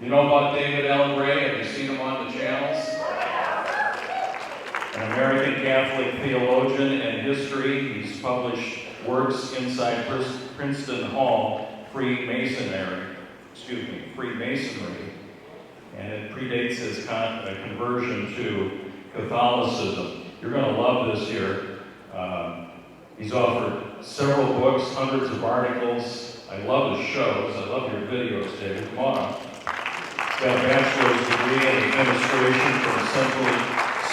You know about David Allen Gray? Have you seen him on the channels? An American Catholic theologian and history. He's published works inside Princeton Hall, Freemasonry, and it predates his conversion to Catholicism. You're going to love this here. He's authored several books, hundreds of articles. I love his shows. I love your videos, David. Come on. He's got a bachelor's degree in administration from Central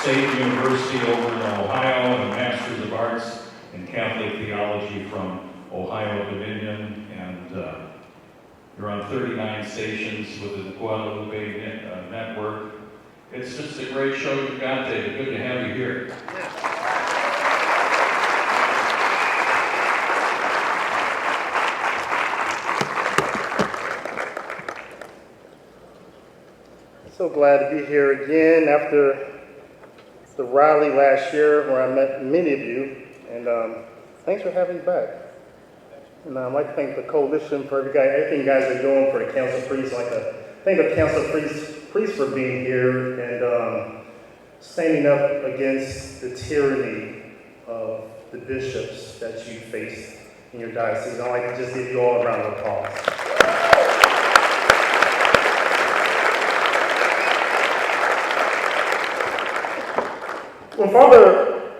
State University over in Ohio and a master's of arts in Catholic theology from Ohio Dominion. And you're on 39 stations with the Guadalupe network. It's just a great show you've got, David. Good to have you here. So glad to be here again after the rally last year where I met many of you, and thanks for having me back. And I'd like to thank the coalition for everything you guys are doing for the Council of Priests. I'd like to thank the Council of Priests for being here and standing up against the tyranny of the bishops that you face in your diocese. I'd like to just give you all a round of applause. When Father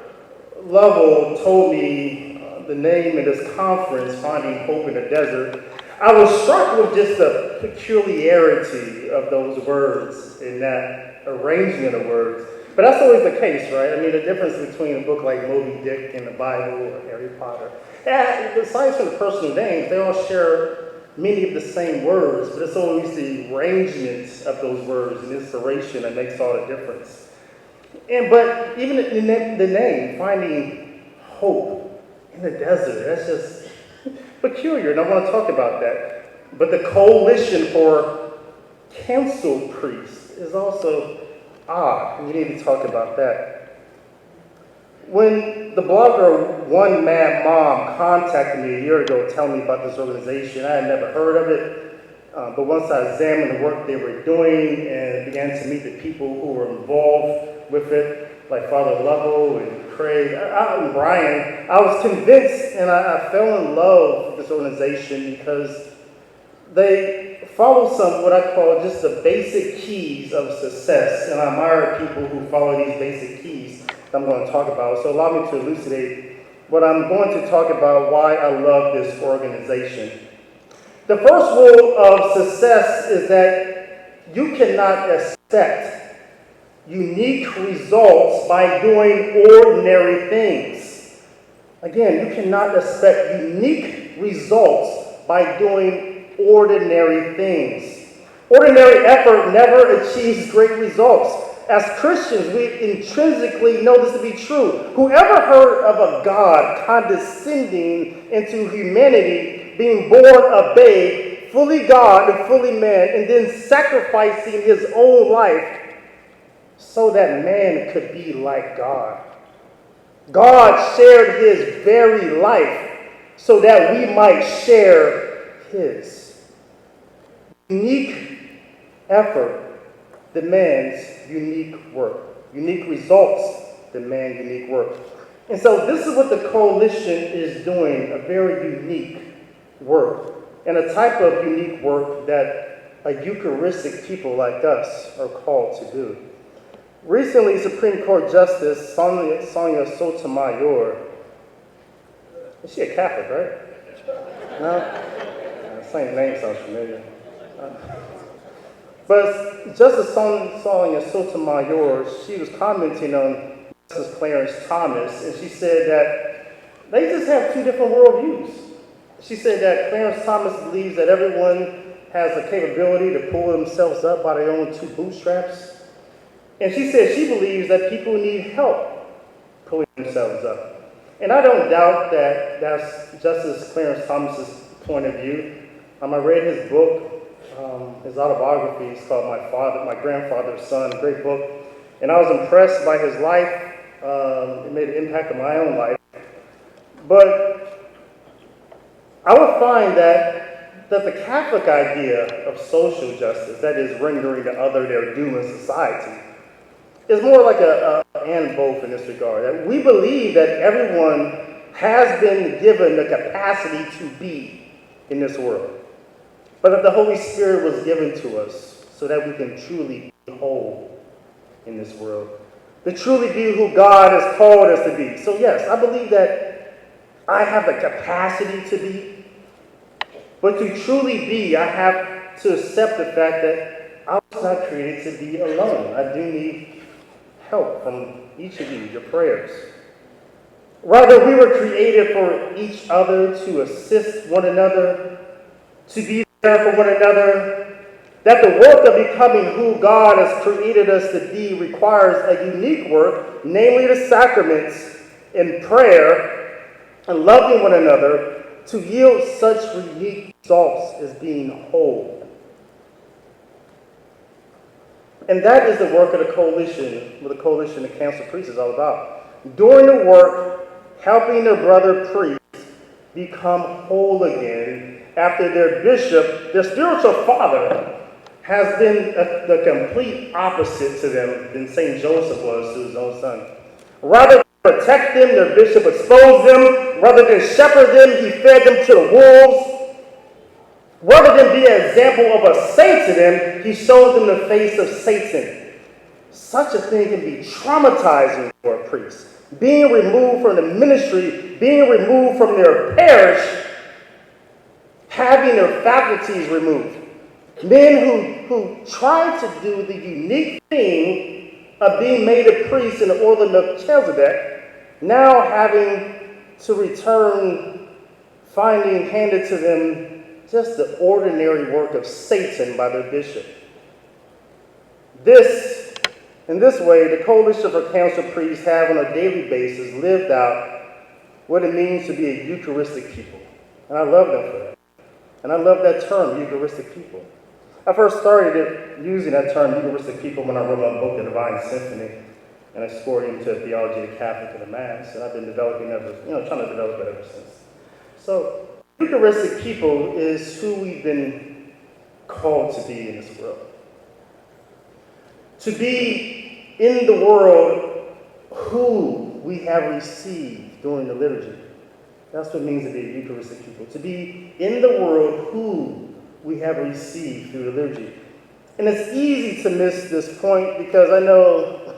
Lovell told me the name of this conference, Finding Hope in the Desert, I was struck with just the peculiarity of those words and that arrangement of words. But that's always the case, right? I mean, the difference between a book like Moby Dick and the Bible or Harry Potter. Besides from the personal names, they all share many of the same words, but it's always the arrangement of those words and inspiration that makes all the difference. But even the name, Finding Hope in the Desert, that's just peculiar, and I want to talk about that. But the coalition for council priests is also odd, and we need to talk about that. When the blogger One Mad Mom contacted me a year ago telling me about this organization, I had never heard of it. But once I examined the work they were doing and began to meet the people who were involved with it, like Father Lovell and Craig and Brian, I was convinced and I fell in love with this organization because they follow some what I call just the basic keys of success. And I admire people who follow these basic keys that I'm going to talk about. So allow me to elucidate what I'm going to talk about, why I love this organization. The first rule of success is that you cannot expect unique results by doing ordinary things. Again, you cannot expect unique results by doing ordinary things. Ordinary effort never achieves great results. As Christians, we intrinsically know this to be true. Whoever heard of a God condescending into humanity, being born a babe, fully God and fully man, and then sacrificing his own life so that man could be like God? God shared his very life so that we might share his. Unique effort demands unique work. Unique results demand unique work. And so this is what the coalition is doing, a very unique work, and a type of unique work that a Eucharistic people like us are called to do. Recently, Supreme Court Justice Sonia Sotomayor, is she a Catholic, right? No? Same name sounds familiar. But Justice Sonia Sotomayor, she was commenting on Justice Clarence Thomas, and she said that they just have two different worldviews. She said that Clarence Thomas believes that everyone has the capability to pull themselves up by their own two bootstraps. And she said she believes that people need help pulling themselves up. And I don't doubt that that's Justice Clarence Thomas's point of view. I read his book, his autobiography. It's called My Grandfather's Son, a great book. And I was impressed by his life. It made an impact on my own life. But I would find that that the Catholic idea of social justice, that is rendering the other their due in society, is more like a and both in this regard. That we believe that everyone has been given the capacity to be in this world, but that the Holy Spirit was given to us so that we can truly be whole in this world, to truly be who God has called us to be. So yes, I believe that I have the capacity to be, but to truly be, I have to accept the fact that I was not created to be alone. I do need help from each of you, your prayers. Rather, we were created for each other, to assist one another, to be there for one another. That the work of becoming who God has created us to be requires a unique work, namely the sacraments and prayer and loving one another, to yield such unique results as being whole. And that is the work of the coalition, what the coalition of council priests is all about. Doing the work, helping their brother priests become whole again after their bishop, their spiritual father, has been the complete opposite to them than St. Joseph was to his own son. Rather than protect them, their bishop exposed them. Rather than shepherd them, he fed them to the wolves. Rather than be an example of a saint to them, he showed them the face of Satan. Such a thing can be traumatizing for a priest. Being removed from the ministry, being removed from their parish, having their faculties removed. Men who try to do the unique thing of being made a priest in the order of Melchizedek, now having to return, finding handed to them just the ordinary work of Satan by their bishop. In this way, the coalition for council priests have on a daily basis lived out what it means to be a Eucharistic people. And I love them for that. And I love that term, Eucharistic people. I first started using that term, Eucharistic people, when I wrote my book, The Divine Symphony, and I scored into Theology, the Catholic, and the Mass, and I've been developing trying to develop it ever since. So, Eucharistic people is who we've been called to be in this world. To be in the world who we have received during the liturgy. That's what it means to be a Eucharistic people. To be in the world who we have received through the liturgy. And it's easy to miss this point because I know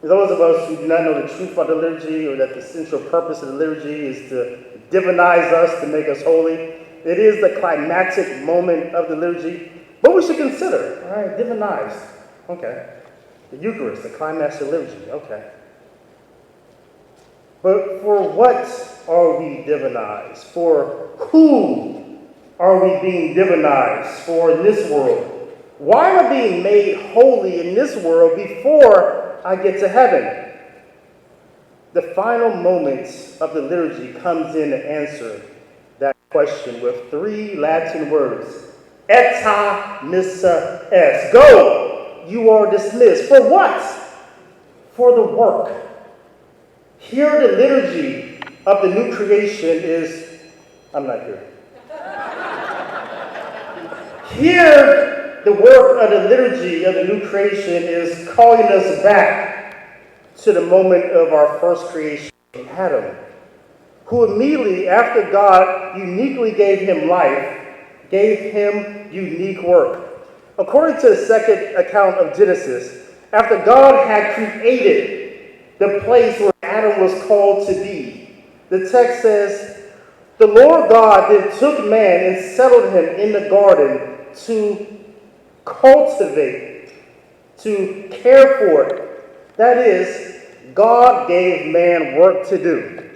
those of us who do not know the truth about the liturgy, or that the central purpose of the liturgy is to divinize us, to make us holy. It is the climactic moment of the liturgy. But we should consider, all right, divinized. Okay. The Eucharist, the climax of the liturgy. Okay. But for what are we divinized? For who are we being divinized for in this world? Why am I being made holy in this world before I get to heaven? The final moments of the liturgy comes in to answer that question with 3 Latin words. Eta missa est. Go, you are dismissed. For what? For the work. Here the liturgy of the new creation is, I'm not here. Here the work of the liturgy of the new creation is calling us back to the moment of our first creation, Adam, who immediately after God uniquely gave him life, gave him unique work. According to the second account of Genesis, after God had created the place where Adam was called to be, the text says, the Lord God then took man and settled him in the garden to cultivate, to care for it. That is, God gave man work to do.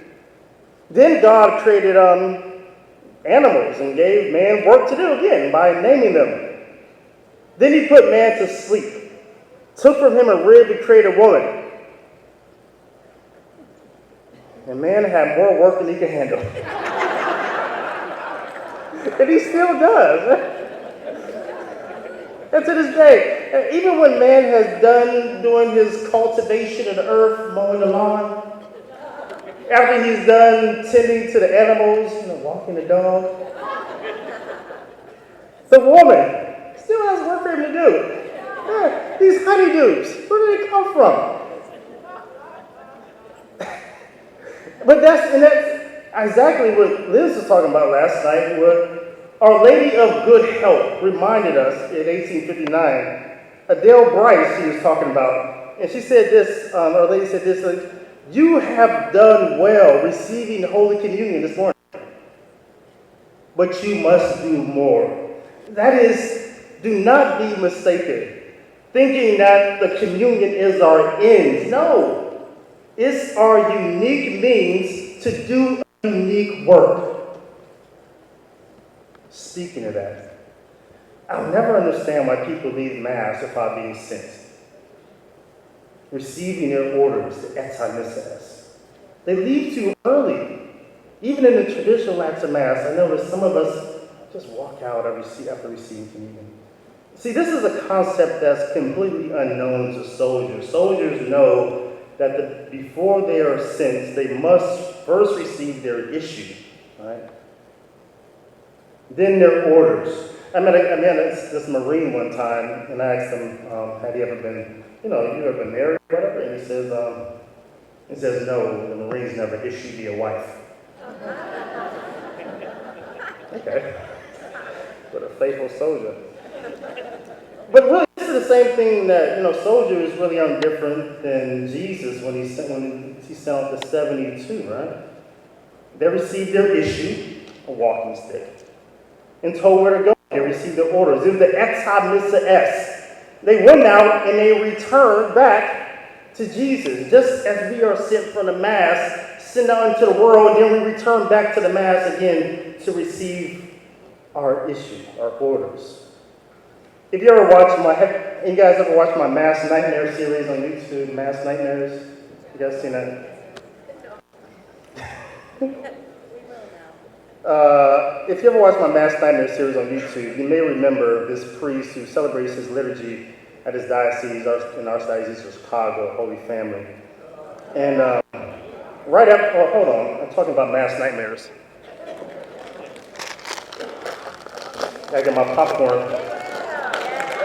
Then God created animals and gave man work to do again by naming them. Then he put man to sleep, took from him a rib to create a woman. And man had more work than he could handle. And he still does. And to this day, even when man has done doing his cultivation of the earth, mowing the lawn, After he's done tending to the animals, walking the dog, the woman still has work for him to do. Yeah, these honeydews, where do they come from? But that's exactly what Liz was talking about last night. What Our Lady of Good Help reminded us in 1859. Adele Bryce, she was talking about, and she said this. Our Lady said this: "You have done well receiving Holy Communion this morning, but you must do more." That is, do not be mistaken, thinking that the communion is our end. No, it's our unique means to do a unique work. Speaking of that, I'll never understand why people leave Mass without being sent, receiving their orders, the ex-missas. They leave too early. Even in the traditional acts of Mass, I notice some of us just walk out after receiving communion. See, this is a concept that's completely unknown to soldiers. Soldiers know that before they are sent, they must first receive their issue, right? Then their orders. I met this Marine one time, and I asked him, "Have you ever been, you ever been married, or whatever?" And he says, "No, the Marines never issued me a wife." Okay, but a faithful soldier. But really, this is the same thing that soldiers really aren't different than Jesus when he sent out the 72, right? They received their issue, a walking stick, and told where to go. They received their orders. It was the ex missa est. They went out and they returned back to Jesus. Just as we are sent from the Mass, sent out into the world, and then we return back to the Mass again to receive our issue, our orders. If you ever you guys ever watch my Mass Nightmare series on YouTube, Mass Nightmares? You guys seen that? If you ever watch my Mass Nightmare series on YouTube, you may remember this priest who celebrates his liturgy at his diocese, in our Archdiocese of Chicago, Holy Family. And right after, hold on, I'm talking about Mass Nightmares. Gotta get my popcorn.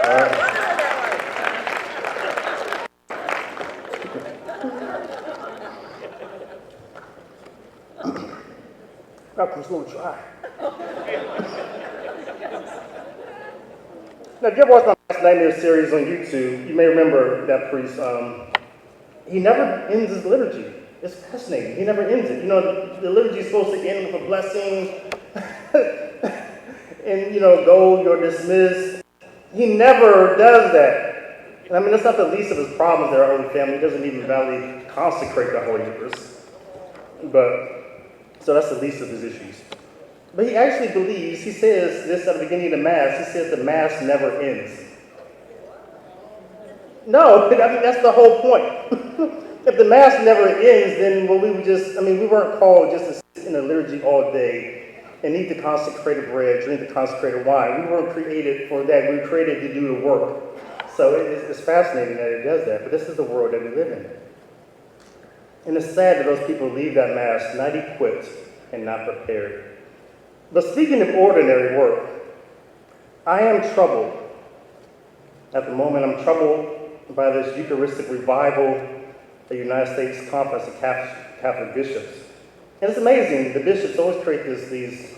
All right. Popcorn's a little dry. Now, if you ever watched my Mass Nightmare series on YouTube, you may remember that priest. He never ends his liturgy. It's fascinating. He never ends it. The liturgy is supposed to end with a blessing, and go, you're dismissed. He never does that. And that's not the least of his problems there, our Holy Family. He doesn't even validly consecrate the Holy Eucharist. So that's the least of his issues. But he actually believes, he says this at the beginning of the Mass, he says the Mass never ends. No, that's the whole point. If the Mass never ends, then we weren't called just to sit in the liturgy all day and eat the consecrated bread, drink the consecrated wine. We weren't created for that. We were created to do the work. So it's fascinating that it does that, but this is the world that we live in. And it's sad that those people leave that Mass not equipped and not prepared. But speaking of ordinary work, I am troubled. At the moment, I'm troubled by this Eucharistic revival, the United States Conference of Catholic Bishops. And it's amazing, the bishops always create these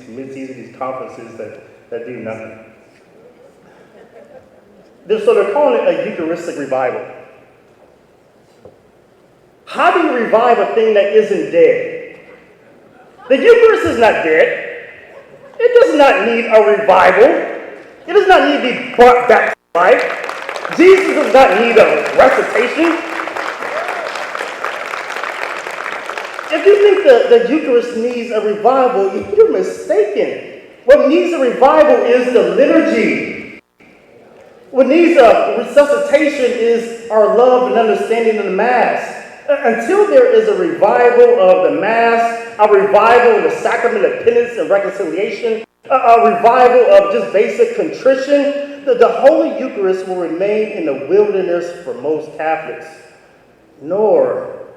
committees, these conferences that do nothing. So they're calling it a Eucharistic revival. How do you revive a thing that isn't dead? The Eucharist is not dead. It does not need a revival. It does not need to be brought back to life. Jesus does not need a resuscitation. If you think the Eucharist needs a revival, you're mistaken. What needs a revival is the liturgy. What needs a resuscitation is our love and understanding of the Mass. Until there is a revival of the Mass, a revival of the sacrament of penance and reconciliation, a revival of just basic contrition, the Holy Eucharist will remain in the wilderness for most Catholics. Nor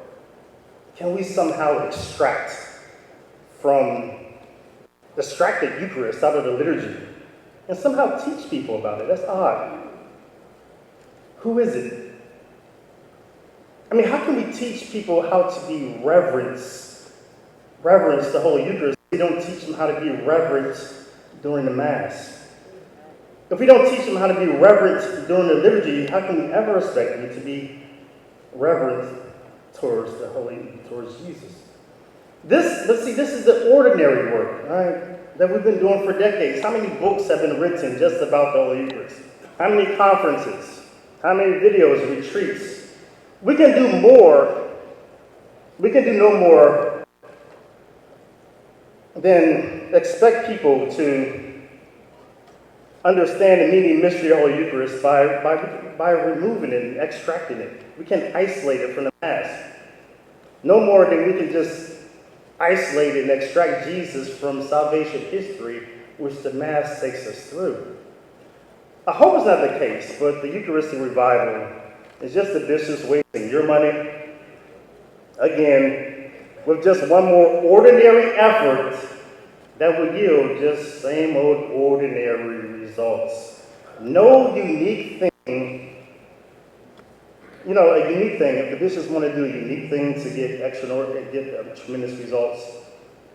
can we somehow extract the Eucharist out of the liturgy and somehow teach people about it? That's odd. Who is it? I mean, how can we teach people how to be reverence the Holy Eucharist if we don't teach them how to be reverent during the Mass? If we don't teach them how to be reverent during the liturgy, how can we ever expect them to be reverent towards Jesus? This is the ordinary work, right, that we've been doing for decades. How many books have been written just about the Holy Eucharist? How many conferences? How many videos, retreats? We can do more. We can do no more than expect people to understand the meaning and mystery of the Holy Eucharist by removing it and extracting it. We can isolate it from the Mass. No more than we can just isolate it and extract Jesus from salvation history, which the Mass takes us through. I hope it's not the case, but the Eucharistic revival is just the bishops wasting your money, again, with just one more ordinary effort that will yield just same old ordinary results. No unique thing. You know, a unique thing, if the bishops want to do a unique thing to get extraordinary, get tremendous results,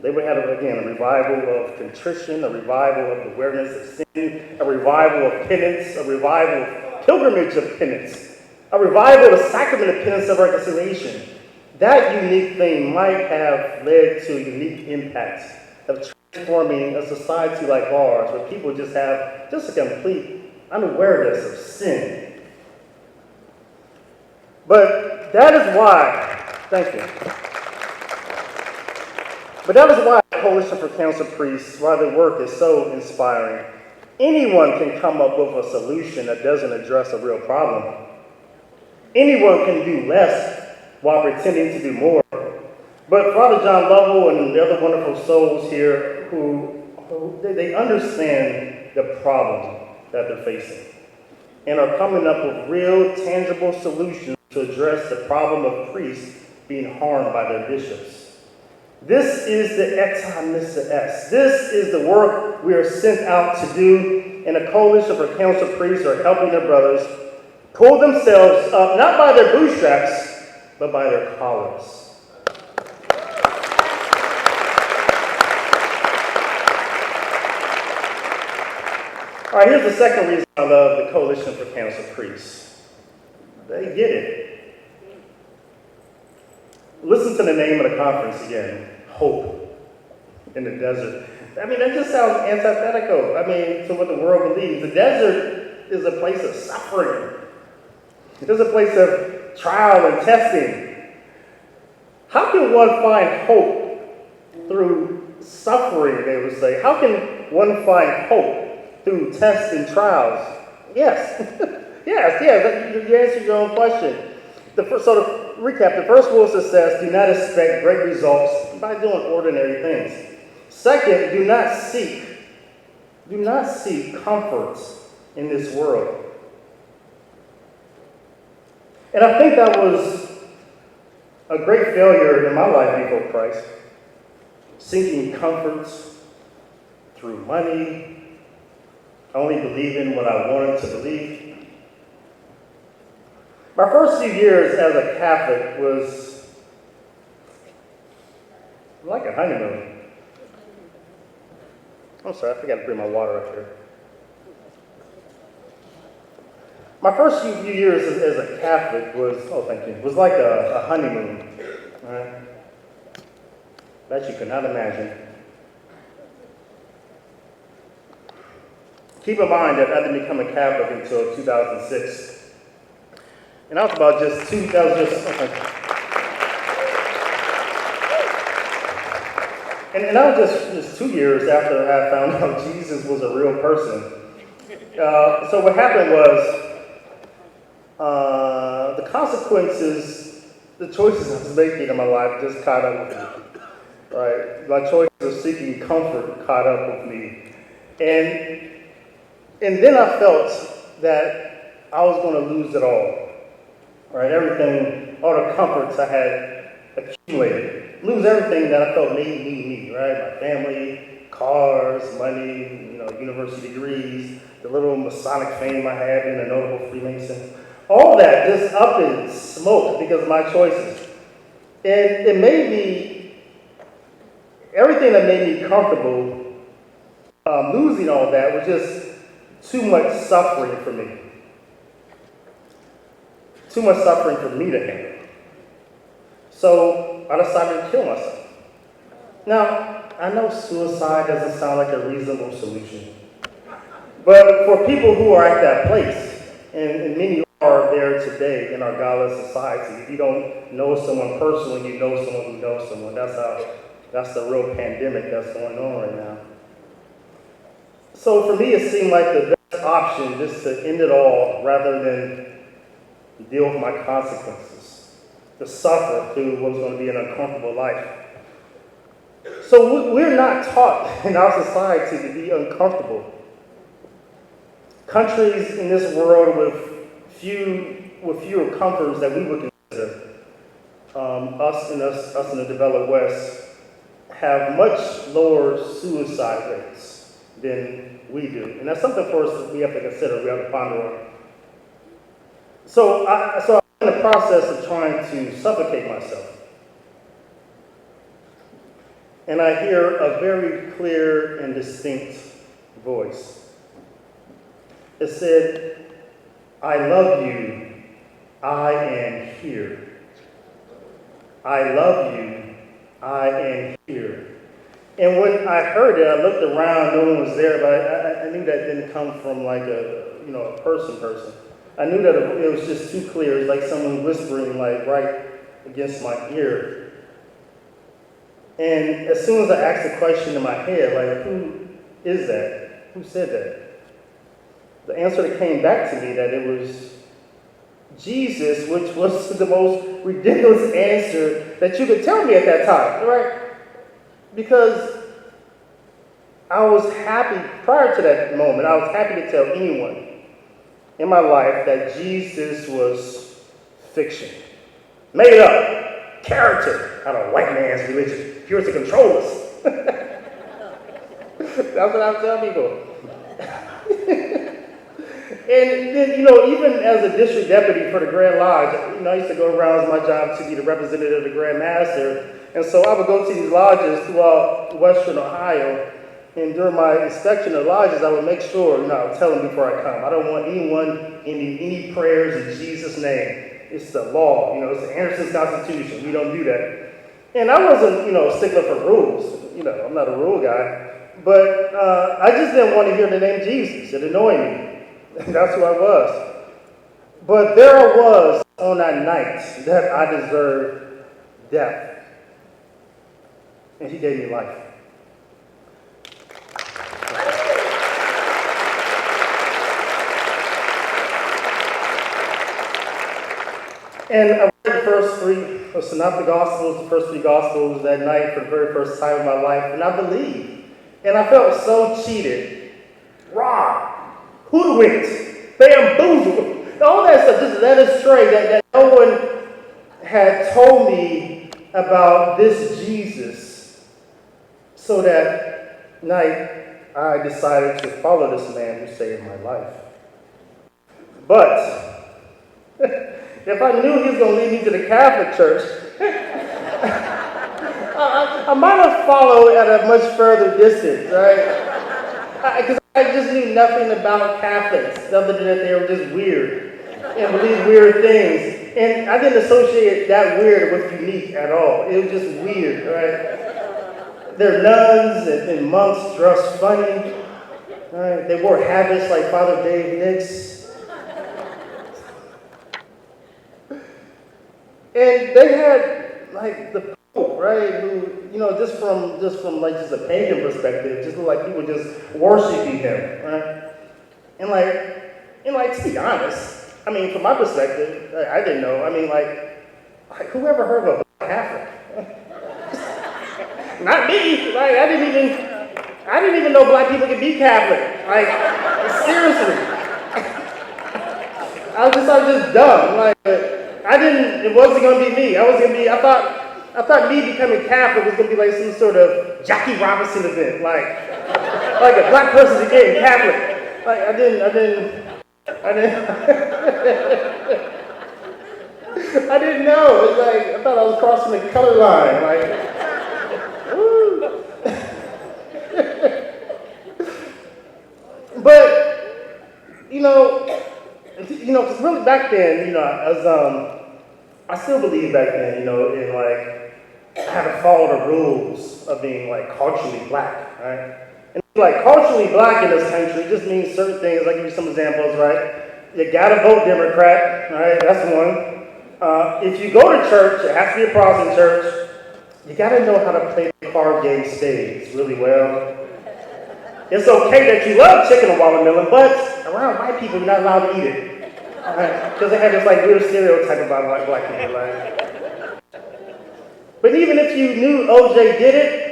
they would have, again, a revival of contrition, a revival of awareness of sin, a revival of penance, a revival of pilgrimage of penance, a revival of the sacrament of penance of reconciliation. That unique thing might have led to a unique impact of transforming a society like ours, where people just have just a complete unawareness of sin. But that is why, thank you. But that is why the Coalition for Council Priests, why their work is so inspiring. Anyone can come up with a solution that doesn't address a real problem. Anyone can do less while pretending to do more. But Father John Lovell and the other wonderful souls here they understand the problem that they're facing and are coming up with real, tangible solutions to address the problem of priests being harmed by their bishops. This is the Ex Missa Est. This is the work we are sent out to do, and the Coalition for Council Priests are helping their brothers pull themselves up, not by their bootstraps, but by their collars. All right, here's the second reason I love the Coalition for Council Priests. They get it. Listen to the name of the conference again, Hope in the Desert. I mean, that just sounds antithetical, to what the world believes. The desert is a place of suffering. It is a place of trial and testing. How can one find hope through suffering, they would say? How can one find hope through tests and trials? Yes. yes, you answered your own question. So to recap, the first rule of success, do not expect great results by doing ordinary things. Second, do not seek comforts in this world. And I think that was a great failure in my life before Christ. Seeking comforts through money, only believing what I wanted to believe. My first few years as a Catholic was like a honeymoon. I'm sorry, I forgot to bring my water up here. My first few years as a Catholic was like a honeymoon. All right? That you could not imagine. Keep in mind that I didn't become a Catholic until 2006. And that was about just And that was just 2 years after I found out Jesus was a real person. So what happened was, the consequences, the choices I was making in my life just caught up with me. Right? My choices of seeking comfort caught up with me. And then I felt that I was going to lose it all. Right? Everything, all the comforts I had accumulated. Lose everything that I felt made me, right? My family, cars, money, university degrees, the little Masonic fame I had, being a notable Freemason. All that just up in smoke because of my choices. And it made me, everything that made me comfortable, losing all that was just too much suffering for me. Too much suffering for me to handle. So I decided to kill myself. Now, I know suicide doesn't sound like a reasonable solution. But for people who are at that place, and many are there today in our godless society, if you don't know someone personally, you know someone who knows someone. That's the real pandemic that's going on right now. So for me, it seemed like the best option just to end it all rather than deal with my consequences, to suffer through what's going to be an uncomfortable life. So we're not taught in our society to be uncomfortable. Countries in this world with fewer comforts that we would consider, us in the developed West, have much lower suicide rates than we do. And that's something for us that we have to consider, we have to ponder on. So I'm in the process of trying to suffocate myself. And I hear a very clear and distinct voice. It said, I love you, I am here. I love you, I am here. And when I heard it, I looked around, no one was there, but I knew that didn't come from like a person. I knew that it was just too clear. It's like someone whispering like right against my ear. And as soon as I asked the question in my head, like, who is that? Who said that? The answer that came back to me that it was Jesus, which was the most ridiculous answer that you could tell me at that time, right? Because I was happy, prior to that moment, I was happy to tell anyone in my life that Jesus was fiction. Made up, character out of white man's religion, here to control us. That's what I'm telling people. And then, even as a district deputy for the Grand Lodge, I used to go around as my job to be the representative of the Grand Master. And so I would go to these lodges throughout Western Ohio. And during my inspection of lodges, I would make sure, I would tell them before I come, I don't want anyone ending any prayers in Jesus' name. It's the law, it's the Anderson's Constitution. We don't do that. And I wasn't, a stickler for rules. I'm not a rule guy. But I just didn't want to hear the name Jesus. It annoyed me. That's who I was. But there I was on that night that I deserved death. And he gave me life. And I read the first three, the Synoptic Gospels, the first three Gospels that night for the very first time in my life, and I believed. And I felt so cheated, robbed, hoodwinked, bamboozled, all that stuff, just led astray, that no one had told me about this Jesus. So that night, I decided to follow this man who saved my life. But if I knew he was going to lead me to the Catholic Church, I might have followed at a much further distance, right? Because I just knew nothing about Catholics, other than that they were just weird and believed weird things. And I didn't associate that weird with unique at all. It was just weird, right? Their nuns and monks dressed funny. Right? They wore habits like Father Dave Nix. And they had like the Pope, right? Who, just from like a pagan perspective, just looked like people just worshiping him, right? And like to be honest, from my perspective, I didn't know. Like whoever heard of a black Catholic? Not me. Like I didn't even know black people could be Catholic. Like seriously, I was just dumb. Like. It wasn't going to be me. I I thought me becoming Catholic was going to be like some sort of Jackie Robinson event, like a black person became Catholic. Like I didn't, I didn't know. It's like I thought I was crossing the color line. Like, woo. But because really back then, I still believe back then, in like I had to follow the rules of being like culturally black, right? And like culturally black in this country just means certain things. I'll give you some examples, right? You gotta vote Democrat, right? That's one. If you go to church, it has to be a Protestant church. You gotta know how to play the card game spades really well. It's okay that you love chicken and watermelon, but around white people, you're not allowed to eat it. Because they have this like weird stereotype about black people. Like. But even if you knew OJ did it,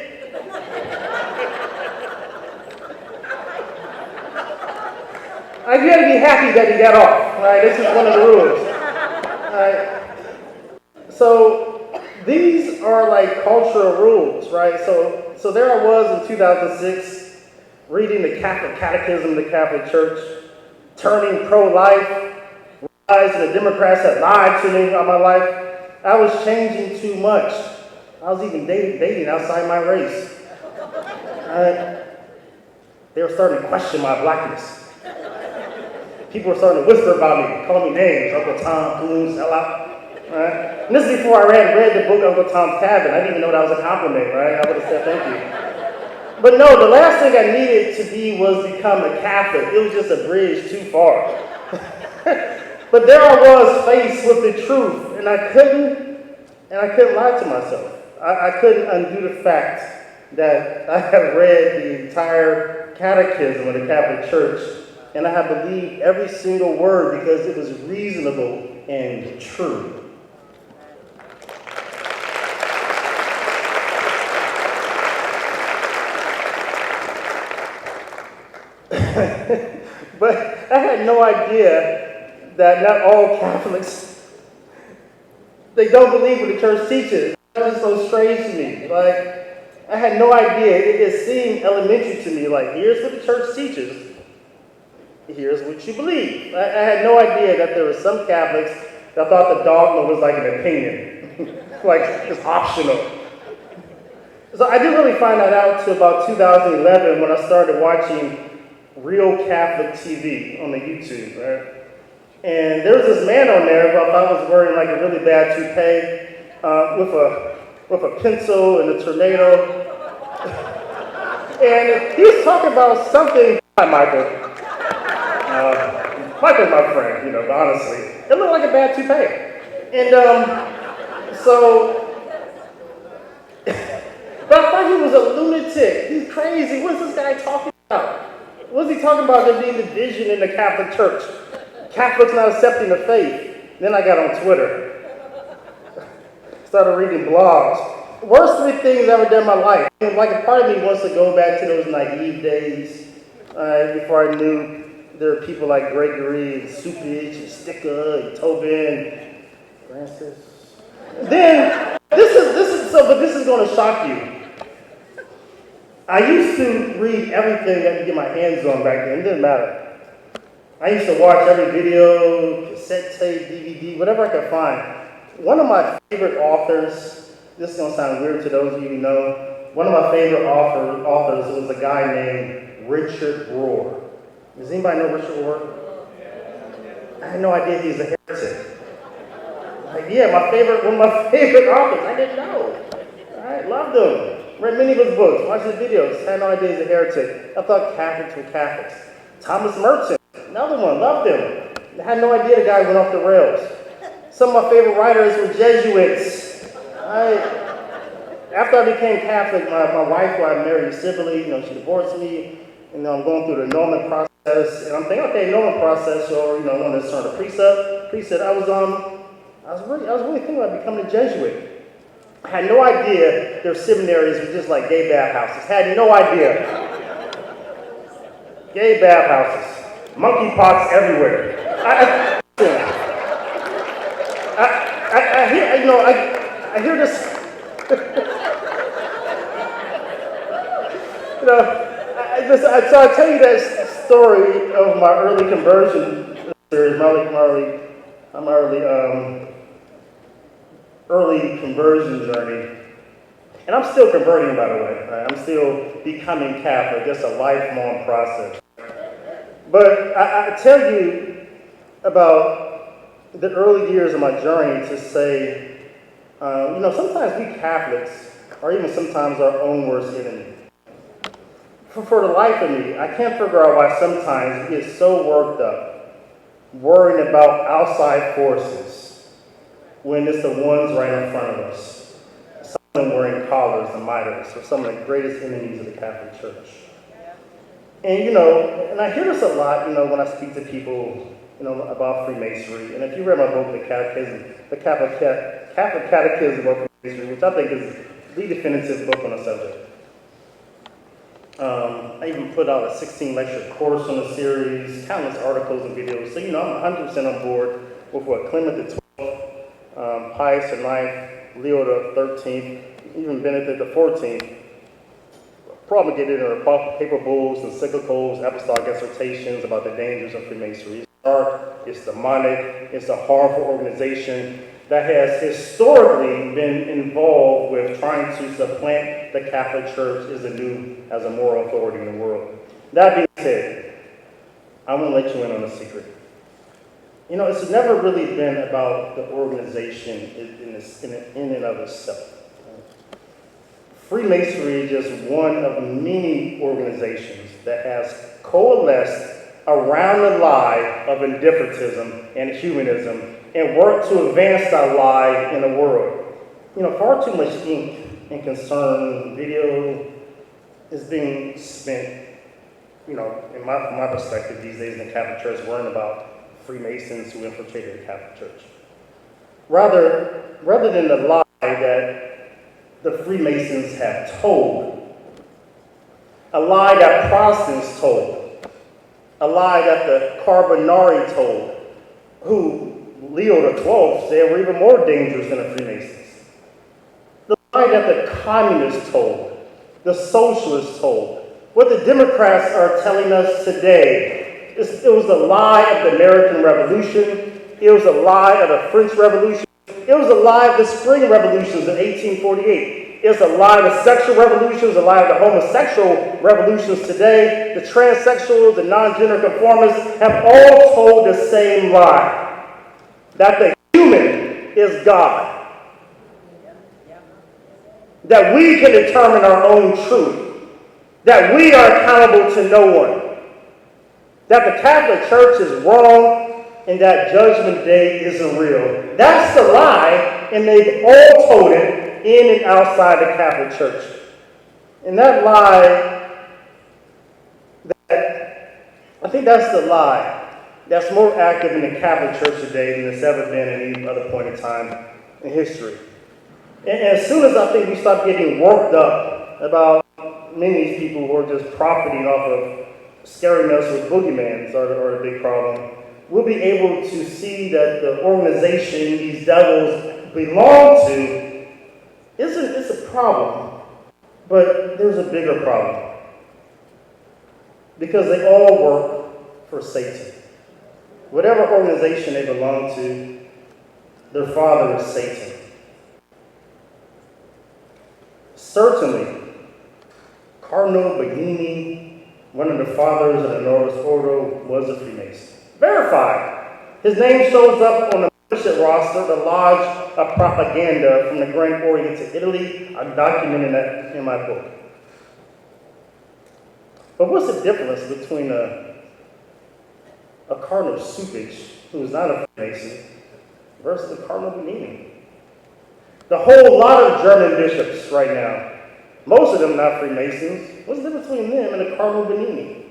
you had to be happy that he got off. Right? This is one of the rules. Right? So these are like cultural rules, right? So there I was in 2006. Reading the Catholic Catechism of the Catholic Church, turning pro-life, realizing the Democrats had lied to me all my life. I was changing too much. I was even dating outside my race. They were starting to question my blackness. People were starting to whisper about me, call me names, Uncle Tom, Coon, sell out. Right? And this is before I read the book Uncle Tom's Cabin. I didn't even know that was a compliment, right? I would have said thank you. But no, the last thing I needed to be was become a Catholic. It was just a bridge too far. But there I was faced with the truth, and I couldn't lie to myself. I couldn't undo the fact that I had read the entire catechism of the Catholic Church, and I had believed every single word because it was reasonable and true. But I had no idea that not all Catholics, they don't believe what the church teaches. That was so strange to me. Like, I had no idea. It seemed elementary to me. Like, here's what the church teaches. Here's what you believe. I had no idea that there were some Catholics that thought the dogma was like an opinion. Like, it's optional. So I didn't really find that out until about 2011 when I started watching Real Catholic TV on the YouTube, right? And there was this man on there who I thought was wearing like a really bad toupee with a pencil and a tornado. And he was talking about something. Hi, Michael. Michael's my friend, but honestly, it looked like a bad toupee. And but I thought he was a lunatic. He's crazy. What's this guy talking about? What's he talking about there being division in the Catholic Church? Catholics not accepting the faith. Then I got on Twitter. Started reading blogs. Worst 3 things I've ever done in my life. And like a part of me wants to go back to those naive days before I knew there were people like Gregory and Supich and Sticker and Tobin, Francis. Then this is going to shock you. I used to read everything I could get my hands on back then. It didn't matter. I used to watch every video, cassette tape, DVD, whatever I could find. One of my favorite authors, this is going to sound weird to those of you who know, one of my favorite authors was a guy named Richard Rohr. Does anybody know Richard Rohr? I had no idea he's a heretic. Like, yeah, one of my favorite authors. I didn't know. I loved him. Read many of his books, watched his videos, had no idea he's a heretic. I thought Catholics were Catholics. Thomas Merton, another one, loved him. I had no idea the guy went off the rails. Some of my favorite writers were Jesuits. After I became Catholic, my wife, who I married civilly, she divorced me, and I'm going through the Norman process, and I'm thinking, okay, Norman process, or, I'm going to start a priesthood. I was really thinking about becoming a Jesuit. I had no idea their seminaries were just like gay bathhouses. Had no idea. Gay bathhouses. Monkeypox everywhere. I hear this. You know, so I tell you that story of my early conversion series, early conversion journey. And I'm still converting, by the way. Right? I'm still becoming Catholic. It's a lifelong process. But I tell you about the early years of my journey to say, sometimes we Catholics are even sometimes our own worst enemy. For the life of me, I can't figure out why sometimes we get so worked up, worrying about outside forces, when it's the ones right in front of us. Some of them wearing collars and mitres are some of the greatest enemies of the Catholic Church. And, and I hear this a lot, when I speak to people, about Freemasonry. And if you read my book, the Catholic Catechism of Freemasonry, which I think is the definitive book on the subject. I even put out a 16-lecture course on the series, countless articles and videos. So, I'm 100% on board with what Clement XII, Pius IX, Leo XIII, even Benedict XIV promulgated in their paper bulls, encyclicals, apostolic exhortations about the dangers of Freemasonry. It's dark, it's demonic, it's a harmful organization that has historically been involved with trying to supplant the Catholic Church as a moral authority in the world. That being said, I want to let you in on a secret. It's never really been about the organization in and of itself. Freemasonry is just one of many organizations that has coalesced around the lie of indifferentism and humanism and work to advance that lie in the world. Far too much ink and concern, video is being spent, from my perspective these days in the Catholic Church, worrying about Freemasons who infiltrated the Catholic Church. Rather than the lie that the Freemasons have told, a lie that Protestants told, a lie that the Carbonari told, who Leo XII said were even more dangerous than the Freemasons. The lie that the communists told, the socialists told, what the Democrats are telling us today. It was the lie of the American Revolution. It was a lie of the French Revolution. It was a lie of the Spring Revolutions in 1848. It was a lie of the sexual revolutions, it was a lie of the homosexual revolutions today. The transsexuals, the non-gender conformists have all told the same lie. That the human is God. That we can determine our own truth. That we are accountable to no one. That the Catholic Church is wrong and that Judgment Day isn't real. That's the lie, and they've all told it in and outside the Catholic Church. And that lie, I think that's the lie that's more active in the Catholic Church today than it's ever been at any other point in time in history. And as soon as I think we stop getting worked up about many of these people who are just profiting off of scaring us with boogeymans are the big problem, we'll be able to see that the organization these devils belong to it's a problem, but there's a bigger problem. Because they all work for Satan. Whatever organization they belong to, their father is Satan. Certainly, Cardinal Bagnini, one of the fathers of the Novus Ordo, was a Freemason. Verified. His name shows up on the membership roster, the Lodge of Propaganda from the Grand Orient to Italy. I documented that in my book. But what's the difference between a Cardinal Supich, who is not a Freemason, versus a Cardinal Bagnini? The whole lot of German bishops right now, most of them not Freemasons. What's the difference between them and a Cardinal Bagnini?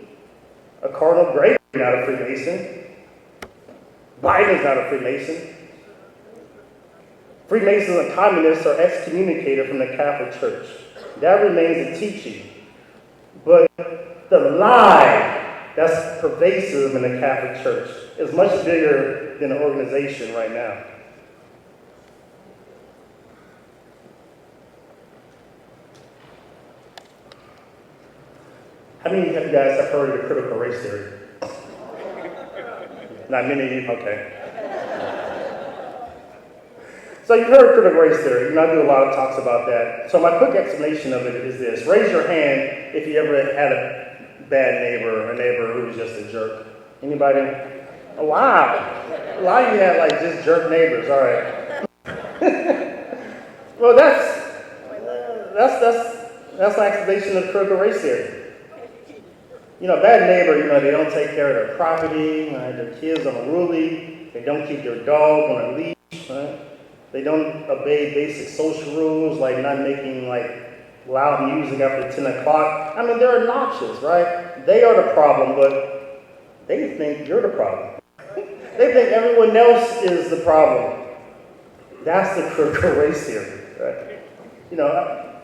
A Cardinal Gray, not a Freemason. Biden's not a Freemason. Freemasons and communists are excommunicated from the Catholic Church. That remains a teaching. But the lie that's pervasive in the Catholic Church is much bigger than the organization right now. How many of you guys have heard of the critical race theory? Not many of you? Okay. So you've heard critical race theory. I do a lot of talks about that. So my quick explanation of it is this. Raise your hand if you ever had a bad neighbor or a neighbor who was just a jerk. Anybody? Oh, wow. A lot of you had like just jerk neighbors. All right. Well, that's my explanation of critical race theory. A bad neighbor, they don't take care of their property, their kids on unruly, they don't keep their dog on a leash, right? They don't obey basic social rules, like not making loud music after 10 o'clock. I mean, they're obnoxious, right? They are the problem, but they think you're the problem. They think everyone else is the problem. That's the critical race theory, right?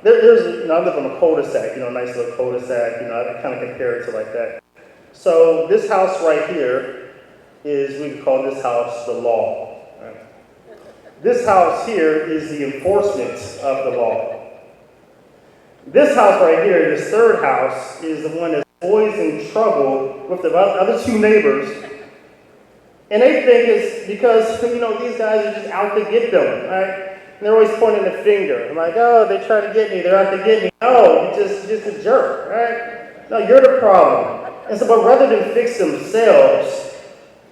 I live on a cul-de-sac, nice little cul-de-sac, I kind of compare it to like that. So this house right here we can call this house the law. Right? This house here is the enforcement of the law. This house right here, this third house, is the one that's always in trouble with the other two neighbors. And they think it's because, these guys are just out to get them, right? And they're always pointing the finger. I'm like, oh, they try to get me. They're out to get me. No, you're just a jerk, right? No, you're the problem. And so, but rather than fix themselves,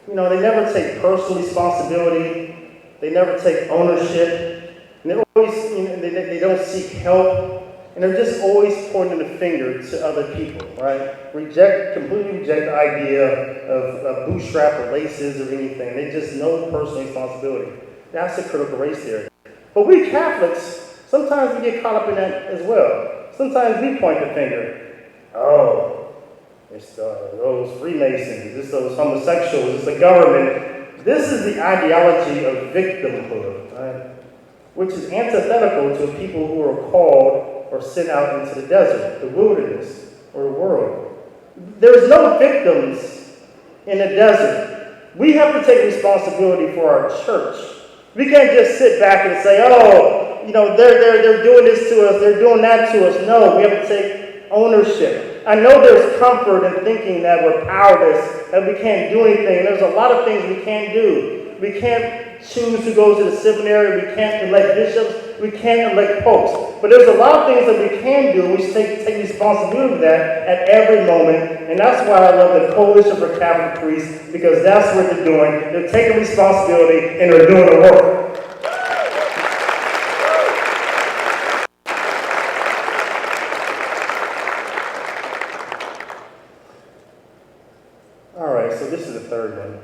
they never take personal responsibility. They never take ownership. And they're always, they don't seek help. And they're just always pointing the finger to other people, right? Completely reject the idea of bootstrap or laces or anything. They just know personal responsibility. That's the critical race theory. But we Catholics, sometimes we get caught up in that as well. Sometimes we point the finger. Oh, it's those Freemasons, it's those homosexuals, it's the government. This is the ideology of victimhood, right? Which is antithetical to people who are called or sent out into the desert, the wilderness, or the world. There's no victims in the desert. We have to take responsibility for our church. We can't just sit back and say, oh, they're doing this to us, they're doing that to us. No, we have to take ownership. I know there's comfort in thinking that we're powerless, that we can't do anything. There's a lot of things we can't do. We can't choose who goes to the seminary. We can't elect bishops. We can't elect popes. But there's a lot of things that we can do. We should take responsibility for that at every moment. And that's why I love the Coalition for Catholic Priests, because that's what they're doing. They're taking responsibility and they're doing the work. All right, so this is the third one.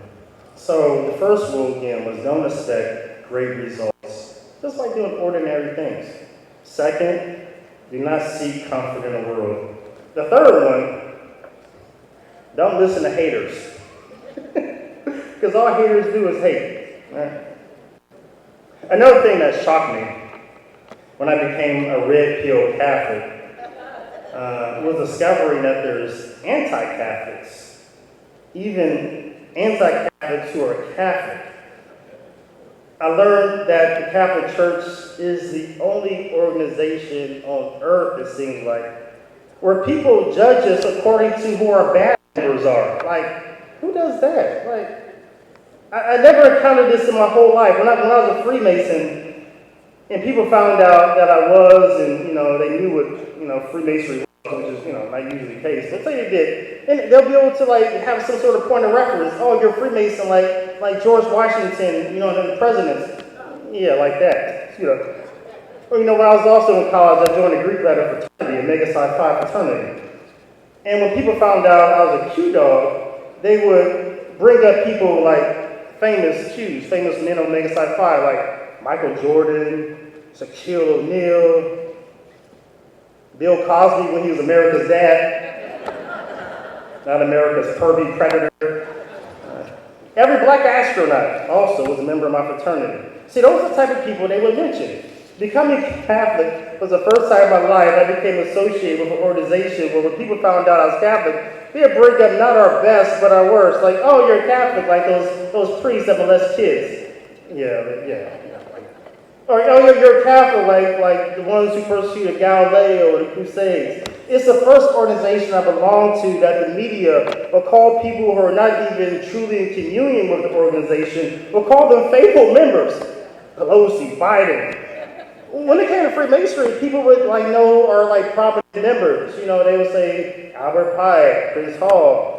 So the first rule again was don't expect great results, just like doing ordinary things. Second, do not seek comfort in the world. The third one, don't listen to haters. Because all haters do is hate. Right? Another thing that shocked me when I became a red-pilled Catholic was discovering that there's anti-Catholics, even anti-Catholics who are Catholic. I learned that the Catholic Church is the only organization on earth, it seems like, where people judge us according to who our bad members are. Like, who does that? Like, I never encountered this in my whole life. When I was a Freemason, and people found out that I was, and they knew what Freemasonry was, which is not usually the case. Let's say they did, and they'll be able to have some sort of point of reference. Oh, you're a Freemason, like George Washington, the presidents. Yeah, like that. Or when I was also in college, I joined a Greek letter fraternity, a Omega Psi Phi fraternity. And when people found out I was a Q dog, they would bring up people like famous Qs, famous men of Omega Psi Phi, like Michael Jordan, Shaquille O'Neal, Bill Cosby when he was America's dad, not America's pervy predator. Every black astronaut also was a member of my fraternity. See, those are the type of people they would mention. Becoming Catholic was the first time in my life I became associated with an organization where when people found out I was Catholic, they'd bring up not our best, but our worst. Like, oh, you're a Catholic, like those priests that molest kids. Yeah. Or, oh, you're a Catholic, like the ones who persecuted Galileo or the Crusades. It's the first organization I belong to that the media will call people who are not even truly in communion with the organization, will call them faithful members. Pelosi, Biden. When it came to Freemasonry, people would know are prominent members. They would say Albert Pike, Chris Hall.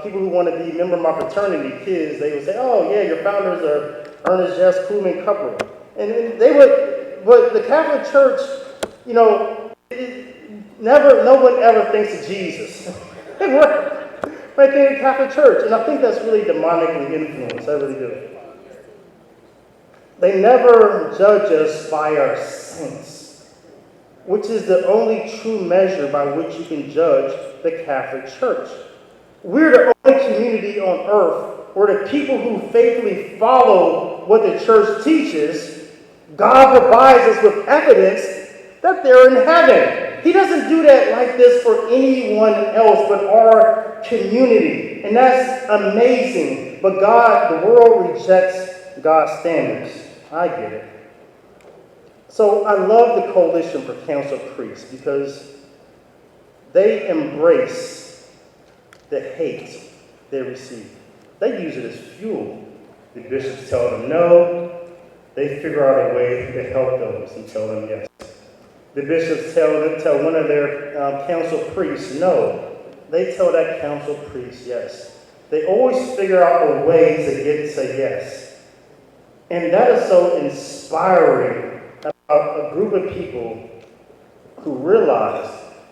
People who want to be member of my fraternity, kids, they would say, oh yeah, your founders are Ernest Jess, Kuhlman, Kupper. And they would, but the Catholic Church, no one ever thinks of Jesus. Right there in the Catholic Church. And I think that's really demonically influenced. I really do. They never judge us by our saints, which is the only true measure by which you can judge the Catholic Church. We're the only community on earth where the people who faithfully follow what the church teaches, God provides us with evidence that they're in heaven. He doesn't do that like this for anyone else but our community. And that's amazing. But the world rejects God's standards. I get it. So I love the Coalition for Council Priests because they embrace the hate they receive. They use it as fuel. The bishops tell them no. They figure out a way to help those and tell them yes. The bishops tell one of their council priests no. They tell that council priest yes. They always figure out a way to get to yes. And that is so inspiring about a group of people who realize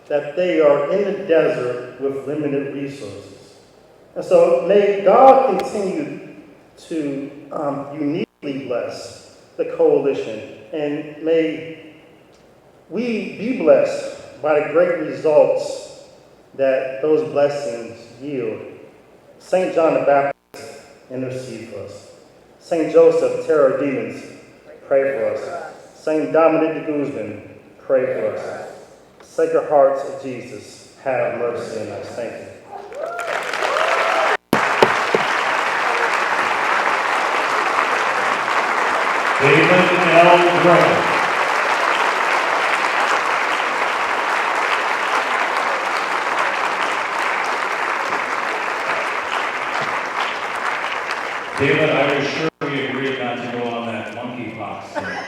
that they are in the desert with limited resources. And so may God continue to uniquely bless the coalition, and may we be blessed by the great results that those blessings yield. St. John the Baptist, intercede for us. St. Joseph, terror demons, pray for us. St. Dominic de Guzman, pray for us. Sacred Hearts of Jesus, have mercy on us. Thank you. David L. Gray. David, I was sure we agreed not to go on that monkeypox thing.